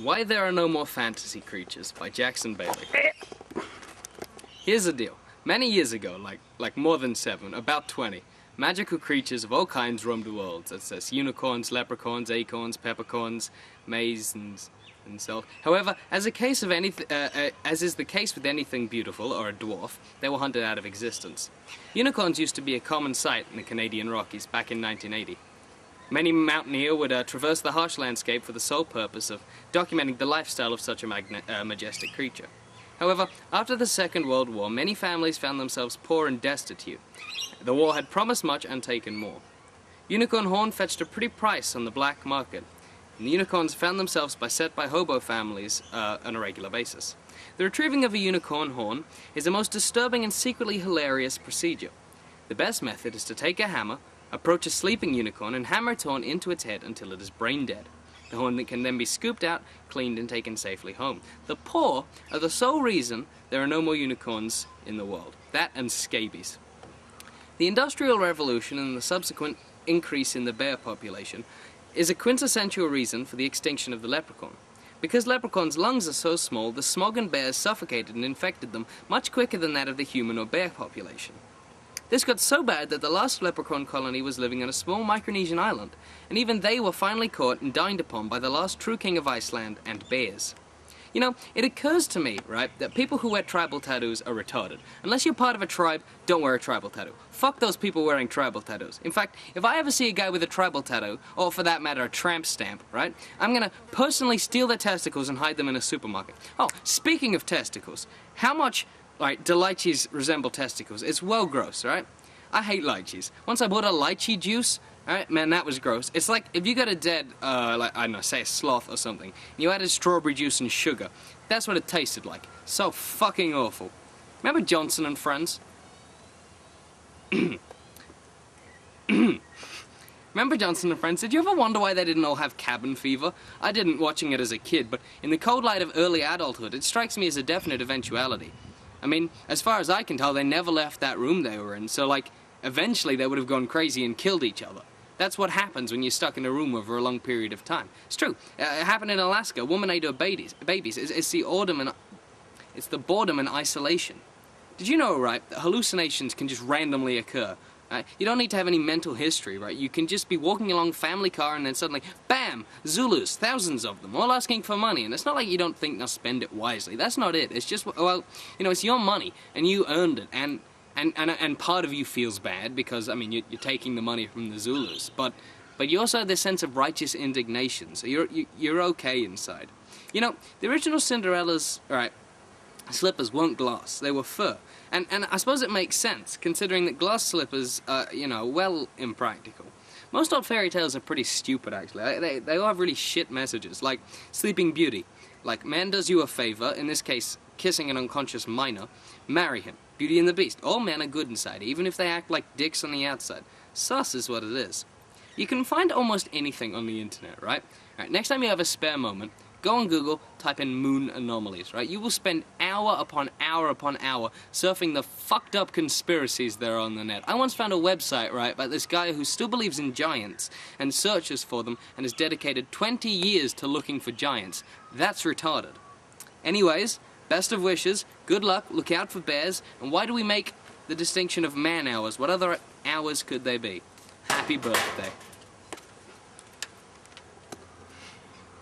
Why There Are No More Fantasy Creatures by Jackson Bailey. Here's the deal. Many years ago, like more than 7, about 20, magical creatures of all kinds roamed the world, such as unicorns, leprechauns, acorns, peppercorns, maize, and so. However, as is the case with anything beautiful or a dwarf, they were hunted out of existence. Unicorns used to be a common sight in the Canadian Rockies back in 1980. Many mountaineer would traverse the harsh landscape for the sole purpose of documenting the lifestyle of such a majestic creature. However, after the Second World War, many families found themselves poor and destitute. The war had promised much and taken more. Unicorn horn fetched a pretty price on the black market, and the unicorns found themselves beset by hobo families on a regular basis. The retrieving of a unicorn horn is the most disturbing and secretly hilarious procedure. The best method is to take a hammer, approach a sleeping unicorn, and hammer its horn into its head until it is brain dead. The horn can then be scooped out, cleaned, and taken safely home. The poor are the sole reason there are no more unicorns in the world. That and scabies. The Industrial Revolution and the subsequent increase in the bear population is a quintessential reason for the extinction of the leprechaun. Because leprechauns' lungs are so small, the smog and bears suffocated and infected them much quicker than that of the human or bear population. This got so bad that the last leprechaun colony was living on a small Micronesian island, and even they were finally caught and dined upon by the last true king of Iceland and bears. You know, it occurs to me, right, that people who wear tribal tattoos are retarded. Unless you're part of a tribe, don't wear a tribal tattoo. Fuck those people wearing tribal tattoos. In fact, if I ever see a guy with a tribal tattoo, or for that matter a tramp stamp, right, I'm gonna personally steal their testicles and hide them in a supermarket. Oh, speaking of testicles, how much do lychees resemble testicles? It's well gross, right? I hate lychees. Once I bought a lychee juice, alright, man, that was gross. It's like if you got a dead, I don't know, say a sloth or something, and you added strawberry juice and sugar. That's what it tasted like. So fucking awful. Remember Johnson and Friends? Remember Johnson and Friends? Did you ever wonder why they didn't all have cabin fever? I didn't, watching it as a kid, but in the cold light of early adulthood, it strikes me as a definite eventuality. I mean, as far as I can tell, they never left that room they were in, so, eventually they would have gone crazy and killed each other. That's what happens when you're stuck in a room over a long period of time. It's true. It happened in Alaska. A woman ate her babies. It's the boredom and isolation. Did you know, right, that hallucinations can just randomly occur? Right? You don't need to have any mental history, right? You can just be walking along family car and then suddenly, bam! Zulus, thousands of them, all asking for money. And it's not like you don't think they'll spend it wisely. That's not it. It's just, well, you know, it's your money, and you earned it, and part of you feels bad because, I mean, you're taking the money from the Zulus, but you also have this sense of righteous indignation, so you're okay inside. You know, the original Cinderella's, slippers weren't glass, they were fur. And I suppose it makes sense, considering that glass slippers are, you know, well impractical. Most old fairy tales are pretty stupid, actually. They all have really shit messages, like Sleeping Beauty. Like, man does you a favor, in this case, kissing an unconscious minor, marry him. Beauty and the Beast. All men are good inside, even if they act like dicks on the outside. Sus is what it is. You can find almost anything on the internet, right? Alright, next time you have a spare moment, go on Google, type in moon anomalies, right? You will spend hour upon hour upon hour surfing the fucked up conspiracies that are on the net. I once found a website, right, about this guy who still believes in giants and searches for them and has dedicated 20 years to looking for giants. That's retarded. Anyways, best of wishes, good luck, look out for bears, and why do we make the distinction of man hours? What other hours could they be? Happy birthday.